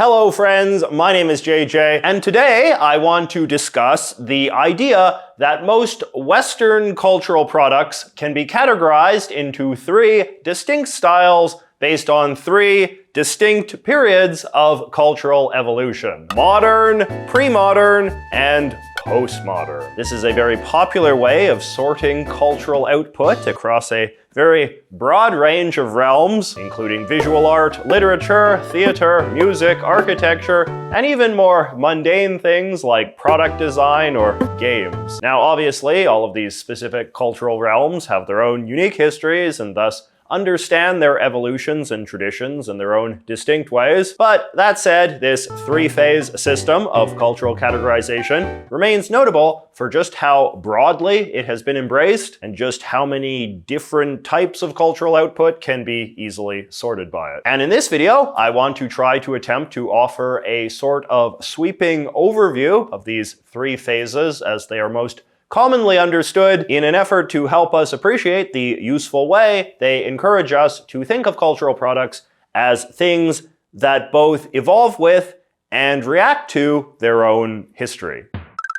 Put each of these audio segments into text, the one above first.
Hello friends, my name is JJ, and today I want to discuss the idea that most Western cultural products can be categorized into three distinct styles based on three distinct periods of cultural evolution: modern, pre-modern, and postmodern. This is a very popular way of sorting cultural output across a very broad range of realms, including visual art, literature, theater, music, architecture, and even more mundane things like product design or games. Now, obviously, all of these specific cultural realms have their own unique histories and thus understand their evolutions and traditions in their own distinct ways. But that said, this three-phase system of cultural categorization remains notable for just how broadly it has been embraced and just how many different types of cultural output can be easily sorted by it. And in this video, I want to try to attempt to offer a sort of sweeping overview of these three phases as they are most commonly understood, in an effort to help us appreciate the useful way they encourage us to think of cultural products as things that both evolve with and react to their own history.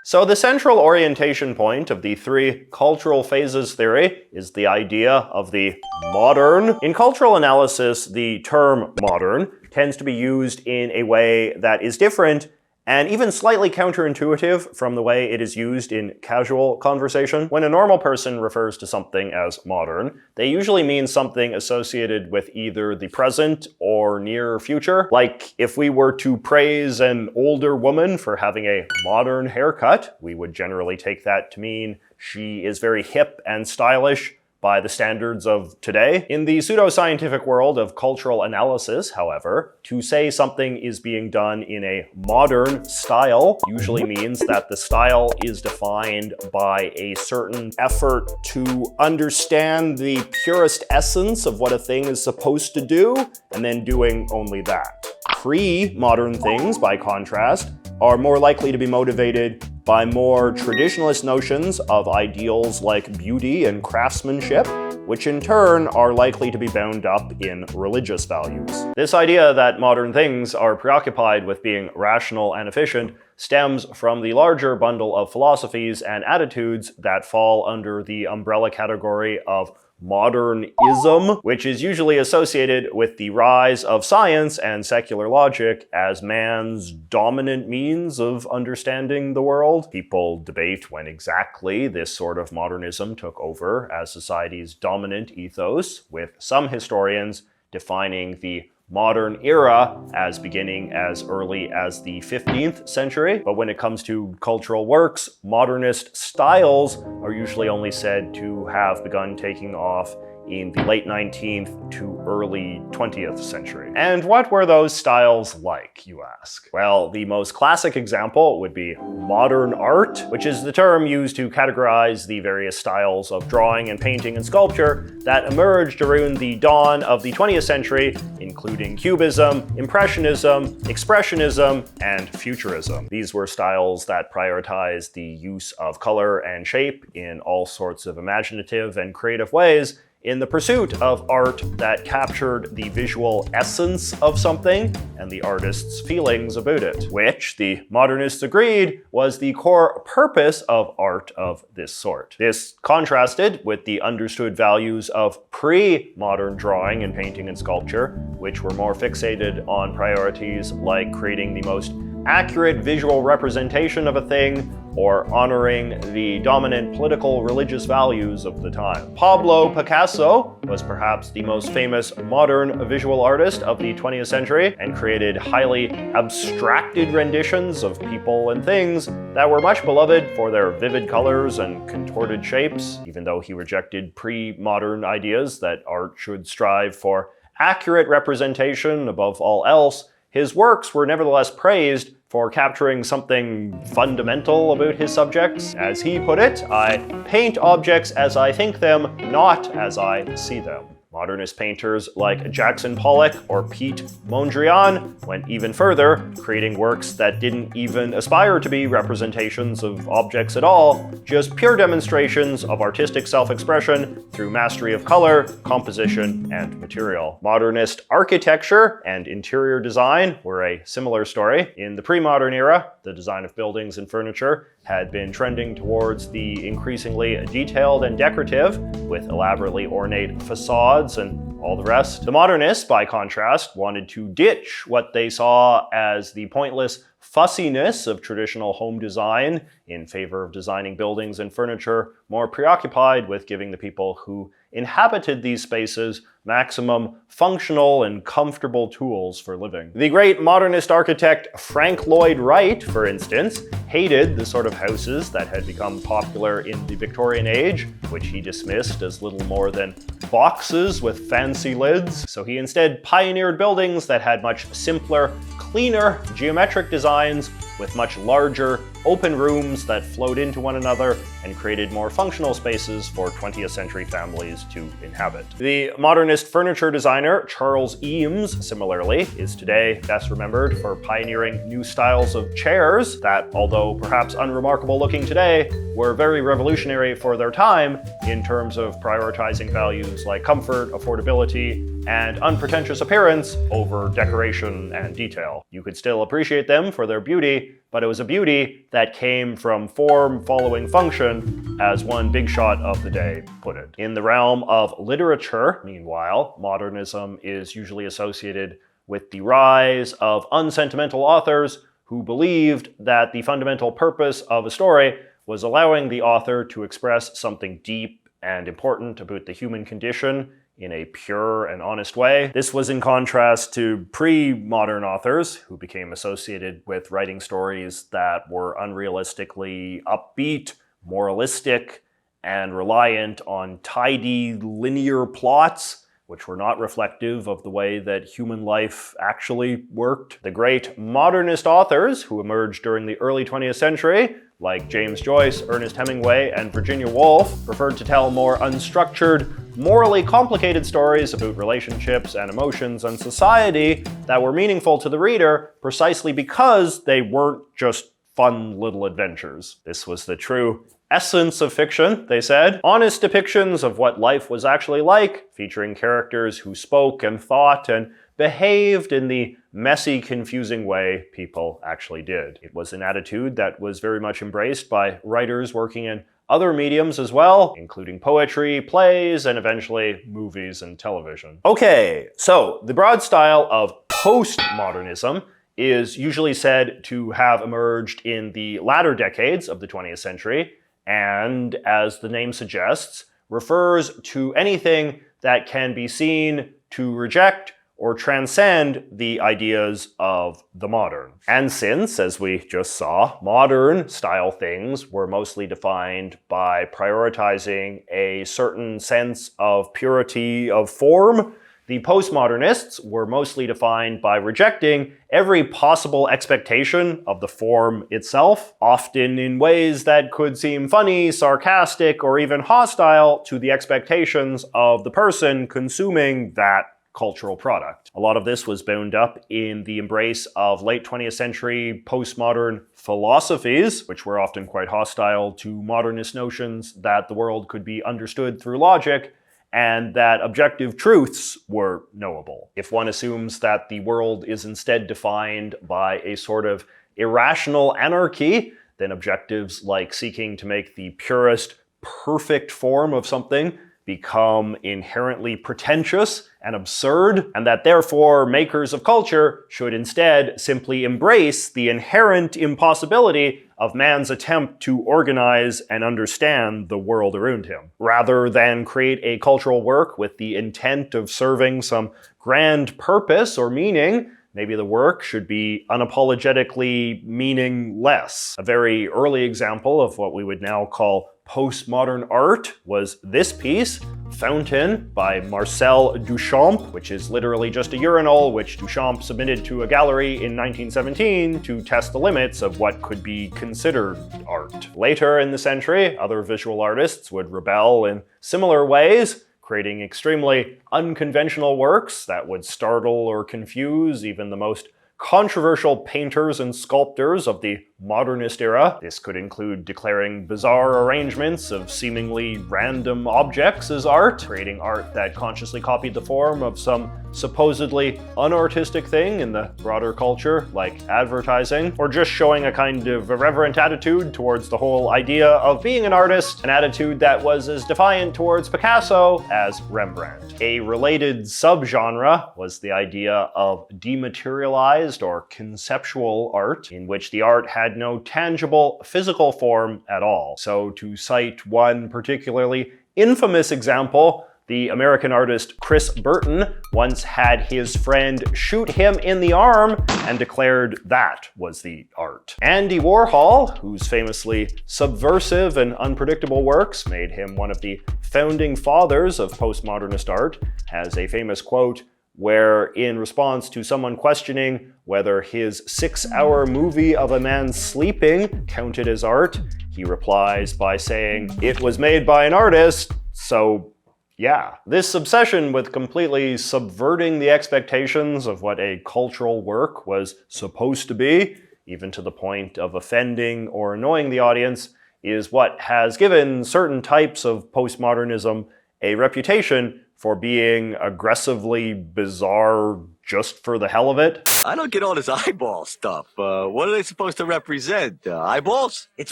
So the central orientation point of the three cultural phases theory is the idea of the modern. In cultural analysis, the term modern tends to be used in a way that is different and even slightly counterintuitive from the way it is used in casual conversation. When a normal person refers to something as modern, they usually mean something associated with either the present or near future. Like, if we were to praise an older woman for having a modern haircut, we would generally take that to mean she is very hip and stylish by the standards of today. In the pseudoscientific world of cultural analysis, however, to say something is being done in a modern style usually means that the style is defined by a certain effort to understand the purest essence of what a thing is supposed to do, and then doing only that. Pre-modern things, by contrast, are more likely to be motivated by more traditionalist notions of ideals like beauty and craftsmanship, which in turn are likely to be bound up in religious values. This idea that modern things are preoccupied with being rational and efficient stems from the larger bundle of philosophies and attitudes that fall under the umbrella category of modernism, which is usually associated with the rise of science and secular logic as man's dominant means of understanding the world. People debate when exactly this sort of modernism took over as society's dominant ethos, with some historians defining the modern era as beginning as early as the 15th century. But when it comes to cultural works, modernist styles are usually only said to have begun taking off in the late 19th to early 20th century. And what were those styles like, you ask? Well, the most classic example would be modern art, which is the term used to categorize the various styles of drawing and painting and sculpture that emerged around the dawn of the 20th century, including Cubism, Impressionism, Expressionism, and Futurism. These were styles that prioritized the use of color and shape in all sorts of imaginative and creative ways in the pursuit of art that captured the visual essence of something and the artist's feelings about it, which the modernists agreed was the core purpose of art of this sort. This contrasted with the understood values of pre-modern drawing and painting and sculpture, which were more fixated on priorities like creating the most accurate visual representation of a thing or honoring the dominant political religious values of the time. Pablo Picasso was perhaps the most famous modern visual artist of the 20th century and created highly abstracted renditions of people and things that were much beloved for their vivid colors and contorted shapes, even though he rejected pre-modern ideas that art should strive for accurate representation above all else. His works were nevertheless praised for capturing something fundamental about his subjects. As he put it, "I paint objects as I think them, not as I see them." Modernist painters like Jackson Pollock or Pete Mondrian went even further, creating works that didn't even aspire to be representations of objects at all, just pure demonstrations of artistic self-expression through mastery of color, composition, and material. Modernist architecture and interior design were a similar story. In the pre-modern era, the design of buildings and furniture had been trending towards the increasingly detailed and decorative, with elaborately ornate facades and all the rest. The modernists, by contrast, wanted to ditch what they saw as the pointless fussiness of traditional home design in favor of designing buildings and furniture more preoccupied with giving the people who inhabited these spaces maximum functional and comfortable tools for living. The great modernist architect Frank Lloyd Wright, for instance, hated the sort of houses that had become popular in the Victorian age, which he dismissed as little more than boxes with fancy lids. So he instead pioneered buildings that had much simpler, cleaner geometric designs with much larger, open rooms that flowed into one another and created more functional spaces for 20th century families to inhabit. The modernist furniture designer Charles Eames, similarly, is today best remembered for pioneering new styles of chairs that, although perhaps unremarkable looking today, were very revolutionary for their time in terms of prioritizing values like comfort, affordability, and unpretentious appearance over decoration and detail. You could still appreciate them for their beauty, but it was a beauty that came from form following function, as one big shot of the day put it. In the realm of literature, meanwhile, modernism is usually associated with the rise of unsentimental authors who believed that the fundamental purpose of a story was allowing the author to express something deep and important about the human condition in a pure and honest way. This was in contrast to pre-modern authors who became associated with writing stories that were unrealistically upbeat, moralistic, and reliant on tidy, linear plots, which were not reflective of the way that human life actually worked. The great modernist authors who emerged during the early 20th century, like James Joyce, Ernest Hemingway, and Virginia Woolf, preferred to tell more unstructured, morally complicated stories about relationships and emotions and society that were meaningful to the reader precisely because they weren't just fun little adventures. This was the true essence of fiction, they said. Honest depictions of what life was actually like, featuring characters who spoke and thought and behaved in the messy, confusing way people actually did. It was an attitude that was very much embraced by writers working in other mediums as well, including poetry, plays, and eventually movies and television. Okay, so the broad style of postmodernism is usually said to have emerged in the latter decades of the 20th century, and as the name suggests, refers to anything that can be seen to reject or transcend the ideas of the modern. And since, as we just saw, modern style things were mostly defined by prioritizing a certain sense of purity of form, the postmodernists were mostly defined by rejecting every possible expectation of the form itself, often in ways that could seem funny, sarcastic, or even hostile to the expectations of the person consuming that cultural product. A lot of this was bound up in the embrace of late 20th century postmodern philosophies, which were often quite hostile to modernist notions that the world could be understood through logic and that objective truths were knowable. If one assumes that the world is instead defined by a sort of irrational anarchy, then objectives like seeking to make the purest, perfect form of something become inherently pretentious and absurd, and that therefore makers of culture should instead simply embrace the inherent impossibility of man's attempt to organize and understand the world around him, rather than create a cultural work with the intent of serving some grand purpose or meaning. Maybe the work should be unapologetically meaningless. A very early example of what we would now call postmodern art was this piece, Fountain by Marcel Duchamp, which is literally just a urinal which Duchamp submitted to a gallery in 1917 to test the limits of what could be considered art. Later in the century, other visual artists would rebel in similar ways, creating extremely unconventional works that would startle or confuse even the most controversial painters and sculptors of the modernist era. This could include declaring bizarre arrangements of seemingly random objects as art, creating art that consciously copied the form of some supposedly unartistic thing in the broader culture, like advertising, or just showing a kind of irreverent attitude towards the whole idea of being an artist, an attitude that was as defiant towards Picasso as Rembrandt. A related subgenre was the idea of dematerialized or conceptual art, in which the art had no tangible physical form at all. So to cite one particularly infamous example, the American artist Chris Burton once had his friend shoot him in the arm and declared that was the art. Andy Warhol, whose famously subversive and unpredictable works made him one of the founding fathers of postmodernist art, has a famous quote where, in response to someone questioning whether his 6-hour movie of a man sleeping counted as art, he replies by saying, "It was made by an artist, so yeah." This obsession with completely subverting the expectations of what a cultural work was supposed to be, even to the point of offending or annoying the audience, is what has given certain types of postmodernism a reputation for being aggressively bizarre just for the hell of it. I don't get all this eyeball stuff. What are they supposed to represent? Eyeballs? It's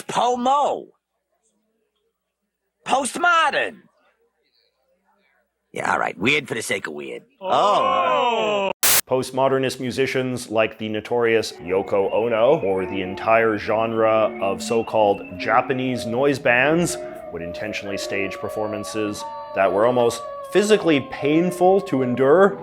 Pomo. Postmodern. Yeah, all right. Weird for the sake of weird. Oh. Postmodernist musicians like the notorious Yoko Ono, or the entire genre of so-called Japanese noise bands, would intentionally stage performances that were almost physically painful to endure,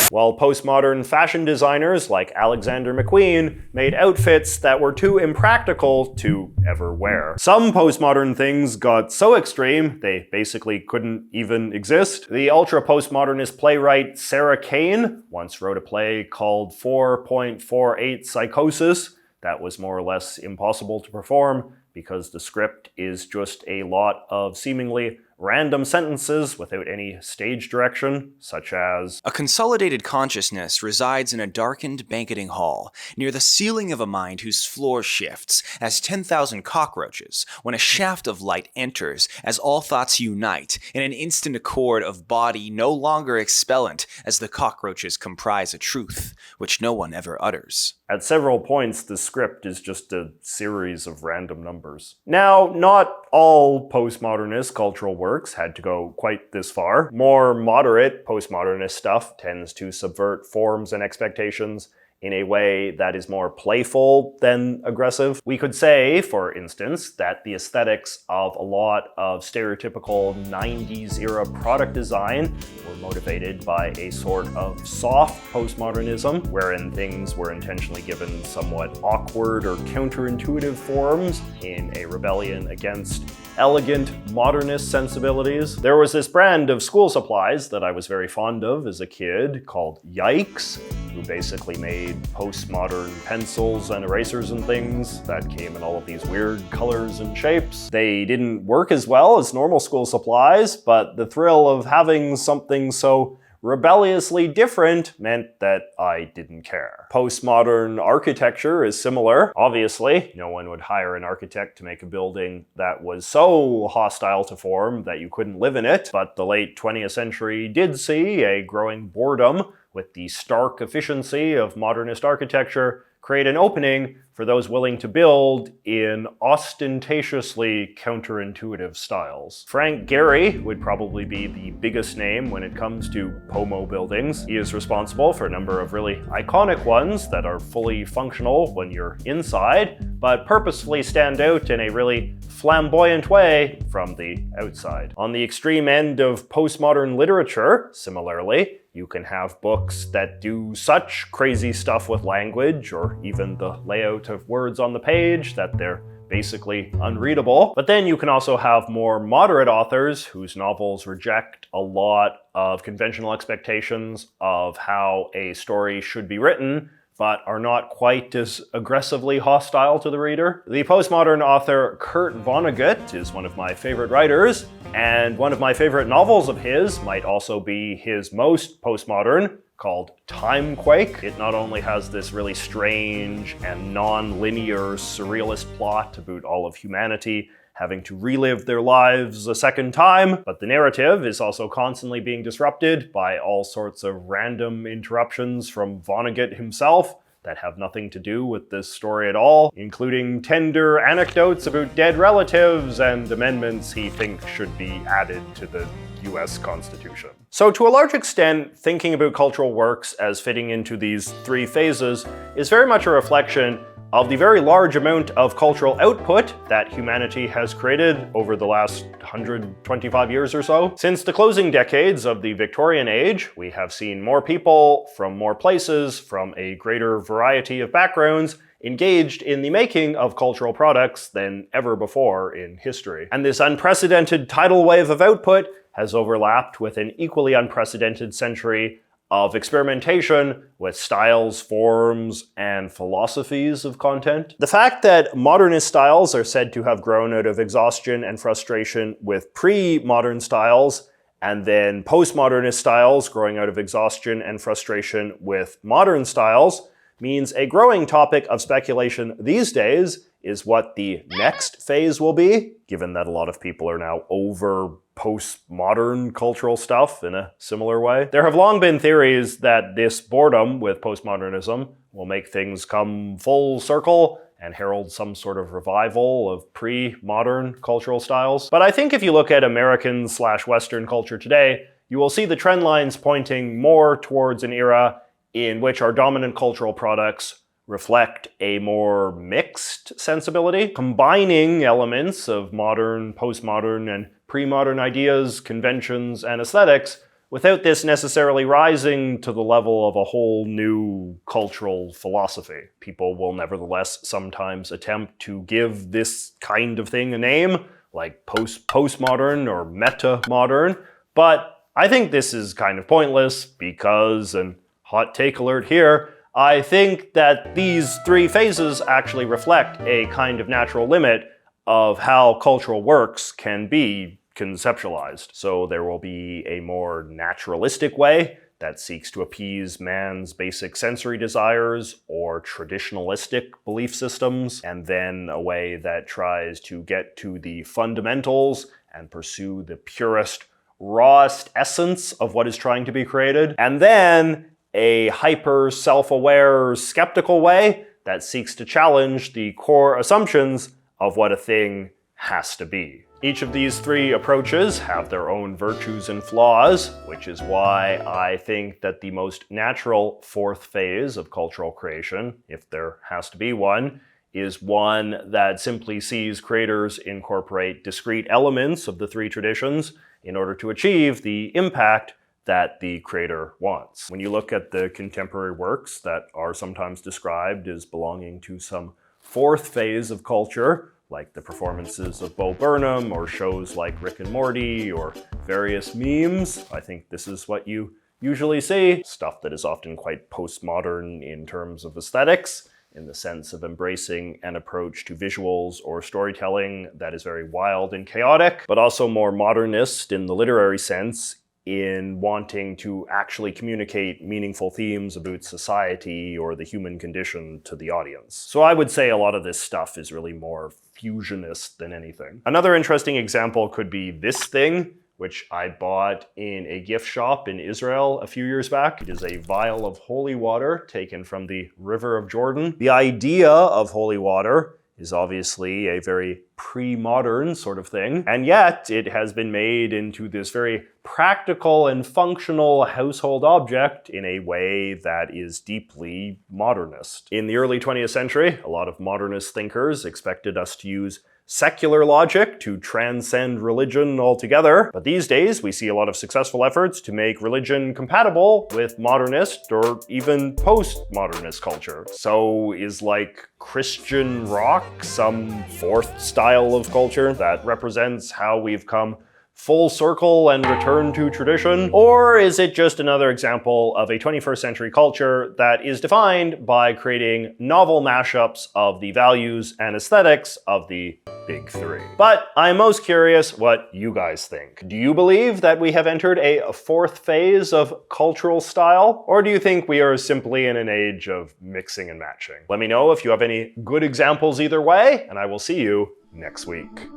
while postmodern fashion designers like Alexander McQueen made outfits that were too impractical to ever wear. Some postmodern things got so extreme they basically couldn't even exist. The ultra-postmodernist playwright Sarah Kane once wrote a play called 4.48 Psychosis that was more or less impossible to perform because the script is just a lot of seemingly random sentences without any stage direction, such as, "A consolidated consciousness resides in a darkened banqueting hall, near the ceiling of a mind whose floor shifts, as 10,000 cockroaches, when a shaft of light enters, as all thoughts unite, in an instant accord of body no longer expellent, as the cockroaches comprise a truth, which no one ever utters." At several points, the script is just a series of random numbers. Now, not all postmodernist cultural works had to go quite this far. More moderate postmodernist stuff tends to subvert forms and expectations in a way that is more playful than aggressive. We could say, for instance, that the aesthetics of a lot of stereotypical 90s era product design were motivated by a sort of soft postmodernism, wherein things were intentionally given somewhat awkward or counterintuitive forms in a rebellion against elegant modernist sensibilities. There was this brand of school supplies that I was very fond of as a kid called Yikes, who basically made postmodern pencils and erasers and things that came in all of these weird colors and shapes. They didn't work as well as normal school supplies, but the thrill of having something so rebelliously different meant that I didn't care. Postmodern architecture is similar. Obviously, no one would hire an architect to make a building that was so hostile to form that you couldn't live in it, but the late 20th century did see a growing boredom with the stark efficiency of modernist architecture create an opening for those willing to build in ostentatiously counterintuitive styles. Frank Gehry would probably be the biggest name when it comes to Pomo buildings. He is responsible for a number of really iconic ones that are fully functional when you're inside, but purposefully stand out in a really flamboyant way from the outside. On the extreme end of postmodern literature, similarly, you can have books that do such crazy stuff with language or even the layout of words on the page that they're basically unreadable. But then you can also have more moderate authors whose novels reject a lot of conventional expectations of how a story should be written but are not quite as aggressively hostile to the reader. The postmodern author Kurt Vonnegut is one of my favorite writers, and one of my favorite novels of his might also be his most postmodern, called Timequake. It not only has this really strange and non-linear surrealist plot about all of humanity having to relive their lives a second time, but the narrative is also constantly being disrupted by all sorts of random interruptions from Vonnegut himself that have nothing to do with this story at all, including tender anecdotes about dead relatives and amendments he thinks should be added to the US Constitution. So to a large extent, thinking about cultural works as fitting into these three phases is very much a reflection of the very large amount of cultural output that humanity has created over the last 125 years or so. Since the closing decades of the Victorian Age, we have seen more people from more places, from a greater variety of backgrounds, engaged in the making of cultural products than ever before in history. And this unprecedented tidal wave of output has overlapped with an equally unprecedented century of experimentation with styles, forms, and philosophies of content. The fact that modernist styles are said to have grown out of exhaustion and frustration with pre-modern styles, and then postmodernist styles growing out of exhaustion and frustration with modern styles, means a growing topic of speculation these days is what the next phase will be, given that a lot of people are now over postmodern cultural stuff in a similar way. There have long been theories that this boredom with postmodernism will make things come full circle and herald some sort of revival of pre-modern cultural styles. But I think if you look at American/Western culture today, you will see the trend lines pointing more towards an era in which our dominant cultural products reflect a more mixed sensibility, combining elements of modern, postmodern, and pre-modern ideas, conventions, and aesthetics, without this necessarily rising to the level of a whole new cultural philosophy. People will nevertheless sometimes attempt to give this kind of thing a name, like postmodern or meta-modern, but I think this is kind of pointless because, and hot take alert here, I think that these three phases actually reflect a kind of natural limit of how cultural works can be conceptualized. So there will be a more naturalistic way that seeks to appease man's basic sensory desires or traditionalistic belief systems, and then a way that tries to get to the fundamentals and pursue the purest, rawest essence of what is trying to be created, and then a hyper self-aware, skeptical way that seeks to challenge the core assumptions of what a thing has to be. Each of these three approaches have their own virtues and flaws, which is why I think that the most natural fourth phase of cultural creation, if there has to be one, is one that simply sees creators incorporate discrete elements of the three traditions in order to achieve the impact that the creator wants. When you look at the contemporary works that are sometimes described as belonging to some fourth phase of culture, like the performances of Bo Burnham or shows like Rick and Morty or various memes, I think this is what you usually see. Stuff that is often quite postmodern in terms of aesthetics, in the sense of embracing an approach to visuals or storytelling that is very wild and chaotic, but also more modernist in the literary sense, in wanting to actually communicate meaningful themes about society or the human condition to the audience. So I would say a lot of this stuff is really more fusionist than anything. Another interesting example could be this thing, which I bought in a gift shop in Israel a few years back. It is a vial of holy water taken from the River of Jordan. The idea of holy water is obviously a very pre-modern sort of thing, and yet it has been made into this very practical and functional household object in a way that is deeply modernist. In the early 20th century, a lot of modernist thinkers expected us to use secular logic to transcend religion altogether. But these days, we see a lot of successful efforts to make religion compatible with modernist or even post-modernist culture. So is like Christian rock some fourth style of culture that represents how we've come full circle and return to tradition? Or is it just another example of a 21st century culture that is defined by creating novel mashups of the values and aesthetics of the big three? But I'm most curious what you guys think. Do you believe that we have entered a fourth phase of cultural style? Or do you think we are simply in an age of mixing and matching? Let me know if you have any good examples either way, and I will see you next week.